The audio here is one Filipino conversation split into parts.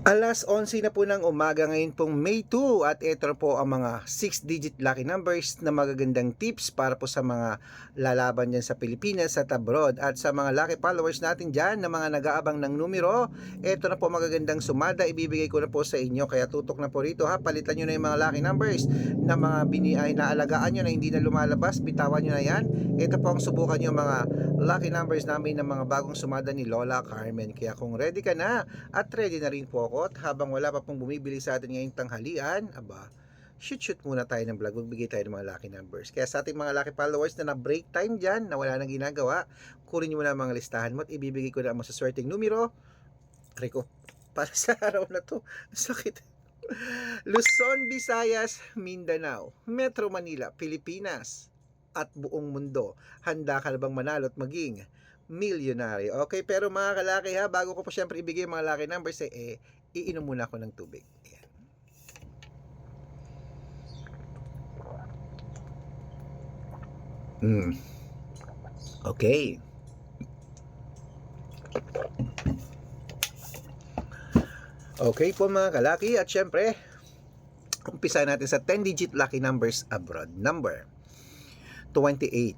Alas 11 na po ng umaga ngayon pong May 2 at ito po ang mga 6-digit lucky numbers na magagandang tips para po sa mga lalaban dyan sa Pilipinas at abroad at sa mga lucky followers natin dyan na mga nag-aabang ng numero. Ito na po magagandang sumada, ibibigay ko na po sa inyo, kaya tutok na po rito ha. Palitan nyo na yung mga lucky numbers na mga ay naalagaan nyo na hindi na lumalabas, bitawan nyo na yan. Ito po ang subukan nyo mga lucky numbers namin ng mga bagong sumada ni Lola Carmen, kaya kung ready ka na at ready na rin po ako at habang wala pa pong bumibili sa atin ngayong tanghalian, shoot muna tayo ng vlog, magbigay tayo ng mga lucky numbers. Kaya sa ating mga lucky followers na na-break time dyan, na wala nang ginagawa, kunin nyo muna mga listahan mo at ibibigay ko na ang masaswerteng numero. Rico, para sa araw na to, sakit. Luzon, Visayas, Mindanao, Metro Manila, Pilipinas, at buong mundo. Handa ka na bang manalo at maging milyonaryo? Okay, pero mga kalaki ha, bago ko po syempre ibigay mga lucky numbers, iinom muna ako ng tubig. Ayan. Okay. Okay po mga kalaki, at syempre, umpisa natin sa 10-digit lucky numbers abroad. Number 28,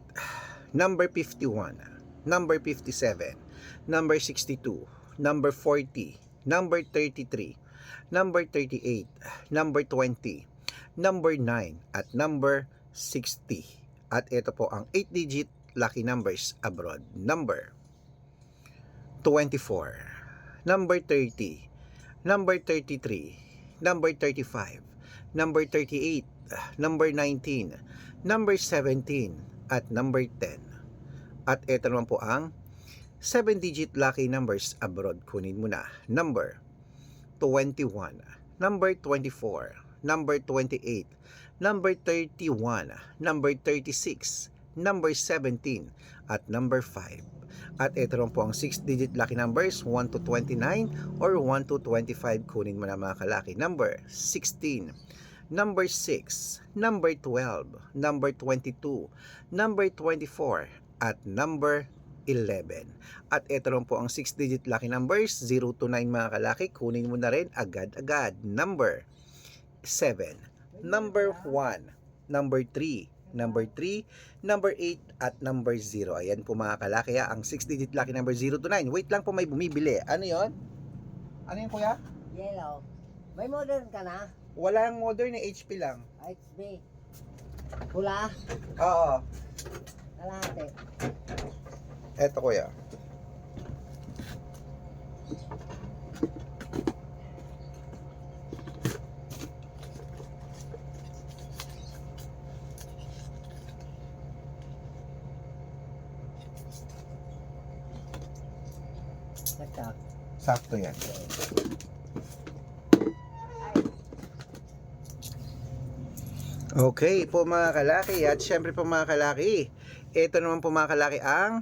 number 51, number 57, number 62, number 40, number 33, number 38, number 20, number 9, at number 60. At ito po ang 8-digit lucky numbers abroad. Number 24, number 30, number 33, number 35, number 38, number 19, number 17, at number 10. At ito naman po ang 7-digit lucky numbers abroad. Kunin mo na. Number 21, number 24, number 28, number 31, number 36, number 17, at number 5. At ito rin po ang 6-digit lucky numbers 1 to 29 or 1 to 25. Kunin mo na mga kalaki. Number 16, number 6, number 12, number 22, number 24, at number 11. At ito rin po ang 6-digit lucky numbers 0 to 9 mga kalaki. Kunin mo na rin agad-agad. Number 7, number 1, number 3, number 3, number 8, at number 0. Ayan po mga kalaki ha, ang 6-digit lucky number 0 to 9. Wait lang po, may bumibili. Ano yon? Ano yun kuya? Yellow. May modern ka na? Walang modern, na HP lang. HB. Pula? Oo. Kalahati. Eto kuya. Saksak. Sakto yan. Okay po mga kalaki, at syempre po mga kalaki, ito naman po mga kalaki ang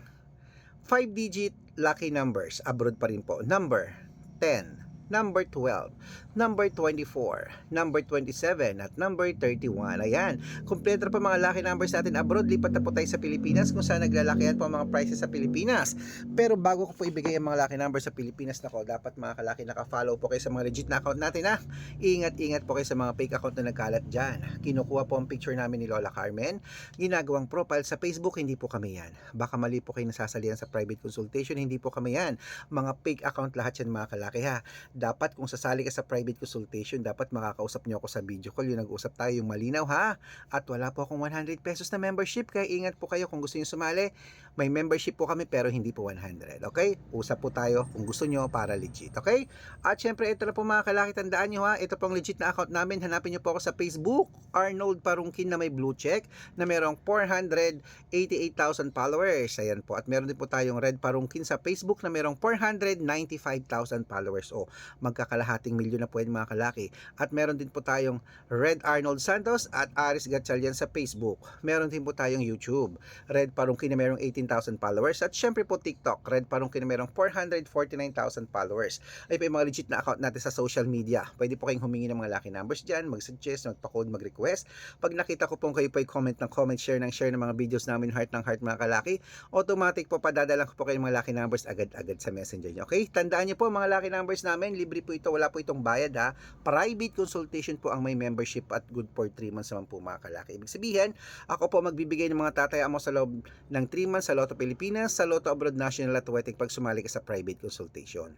5-digit lucky numbers abroad pa rin po. Number 10, number 12, number 24, number 27, at number 31. Ayan, kompleto na po mga lucky numbers natin abroad. Lipat na po tayo sa Pilipinas kung saan naglalakihan po ang mga prices sa Pilipinas. Pero bago ko po ibigay ang mga lucky numbers sa Pilipinas, nako, dapat mga kalaki naka-follow po kayo sa mga legit na account natin ha. Ingat-ingat po kayo sa mga fake account na nagkalat dyan. Kinukuha po ang picture namin ni Lola Carmen, ginagawang profile sa Facebook. Hindi po kami yan. Baka mali po kayo nasasalihan sa private consultation. Hindi po kami yan. Mga fake account lahat yan mga kalaki ha. Dapat kung sasali ka sa private consultation, dapat makakausap nyo ako sa video call. Yung nag-usap tayo, yung malinaw ha. At wala po akong 100 pesos na membership, kaya ingat po kayo kung gusto nyo sumali. May membership po kami pero hindi po 100. Okay? Usap po tayo kung gusto nyo para legit. Okay? At syempre ito na po mga kalaki, tandaan nyo ha. Ito pong legit na account namin. Hanapin nyo po ako sa Facebook, Arnold Parungkin na may blue check na merong 488,000 followers. Ayan po. At meron din po tayong Red Parungkin sa Facebook na merong 495,000 followers. O, magkakalahating milyon na po yan mga kalaki. At meron din po tayong Red Arnold Santos at Aris Gatchalian sa Facebook. Meron din po tayong YouTube, Red Parungkin na merong 18,000 followers. At syempre po TikTok, Red Parungkin na merong 449,000 followers. Ay po yung mga legit na account natin sa social media. Pwede po kayong humingi ng mga lucky numbers dyan, mag-suggest, magpa-code, mag-request. Pag nakita ko pong kayo po ay comment ng comment, share ng share ng mga videos namin, heart ng heart mga kalaki, automatic po padadalan ko po kayo ng mga lucky numbers agad-agad sa messenger nyo. Okay? Tandaan nyo po mga lucky numbers namin, libre po ito, wala po itong bayad ha. Private consultation po ang may membership at good for 3 months naman po mga kalaki. Ibig sabihin, ako po magbibigay ng mga tataya mo sa loob ng 3 months sa Lotto Pilipinas, sa Lotto Abroad National at Wedding pag sumali ka sa private consultation.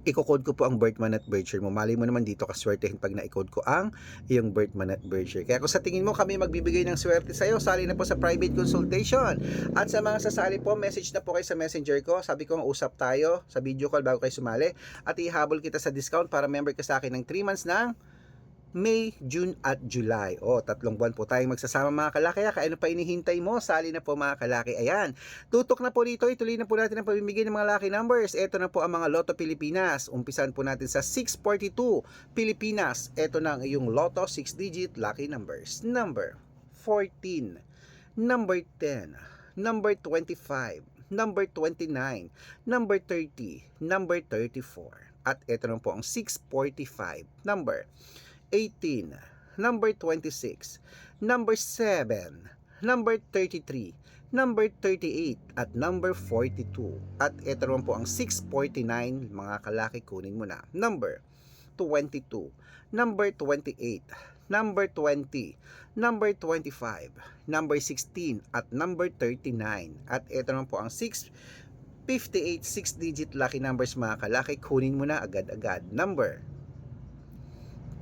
Iko-code ko po ang birth month at birth year mo. Mali mo naman dito kaswertehin pag na-code ko ang iyong birth month at birth year. Kaya kung sa tingin mo kami magbibigay ng swerte sa iyo, sali na po sa private consultation. At sa mga sasali po, message na po kayo sa messenger ko. Sabi ko, usap tayo sa video call bago kayo sumali. At ihabol kita sa discount para member ka sa akin ng 3 months ng May, June at July. 3 buwan po tayong magsasama mga kalaki. Kaya ano pa inihintay mo? Sali na po mga kalaki. Ayan. Tutok na po dito. Ituloy na po natin ang pamimigay ng mga lucky numbers. Ito na po ang mga Lotto Pilipinas. Umpisan po natin sa 642 Pilipinas. Ito na ang iyong Lotto 6-digit lucky numbers. Number 14, number 10, number 25, number 29, number 30, number 34. At ito na po ang 645, number 18, number 26, number 7, number 33, number 38, at number 42. At ito naman po ang 649, mga kalaki, kunin mo na. Number 22, number 28, number 20, number 25, number 16, at number 39. At ito naman po ang 658, 6-digit lucky numbers mga kalaki, kunin mo na agad-agad. Number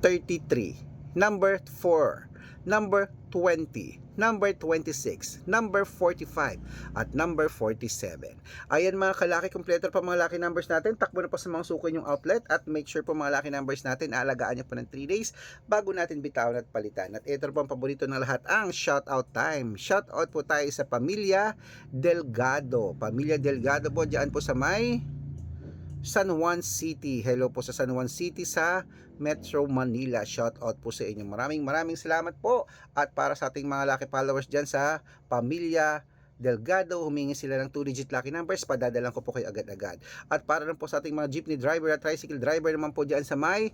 33, number 4, number 20, number 26, number 45, at number 47. Ayan mga kalaki, kompleto pa mga lucky numbers natin. Takbo na po sa mga suko yung outlet at make sure po mga lucky numbers natin, aalagaan nyo po ng 3 days bago natin bitawan at palitan. At ito po ang paborito ng lahat, ang shoutout time. Shoutout po tayo sa Pamilya Delgado. Pamilya Delgado po, dyan po sa may San Juan City. Hello po sa San Juan City sa Metro Manila. Shout out po sa inyo. Maraming salamat po. At para sa ating mga lucky followers dyan sa Pamilya Delgado, humingi sila ng 2-digit lucky numbers. Padadalan ko po kayo agad-agad. At para rin po sa ating mga jeepney driver at tricycle driver naman po dyan sa may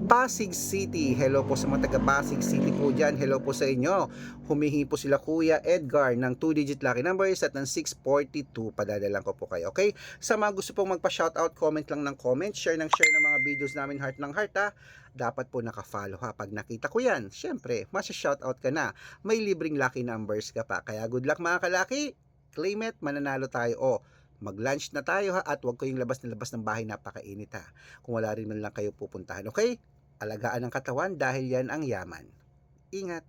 Pasig City. Hello po sa mga taga Pasig City po dyan. Hello po sa inyo. Humihingi po sila Kuya Edgar ng 2-digit lucky numbers at ng 642. Padadalan ko po kayo. Okay? Sa mga gusto pong magpa-shoutout, comment lang ng comment. Share ng mga videos namin heart ng heart ha. Dapat po naka-follow ha. Pag nakita ko yan, syempre, masya-shoutout ka na. May libreng lucky numbers ka pa. Kaya good luck mga kalaki. Claim it, mananalo tayo. Mag-lunch na tayo ha. At huwag kayong labas ng bahay, napakainit ha. Kung wala rin man lang kayo pupuntahan. Okay? Alagaan ang katawan dahil yan ang yaman. Ingat!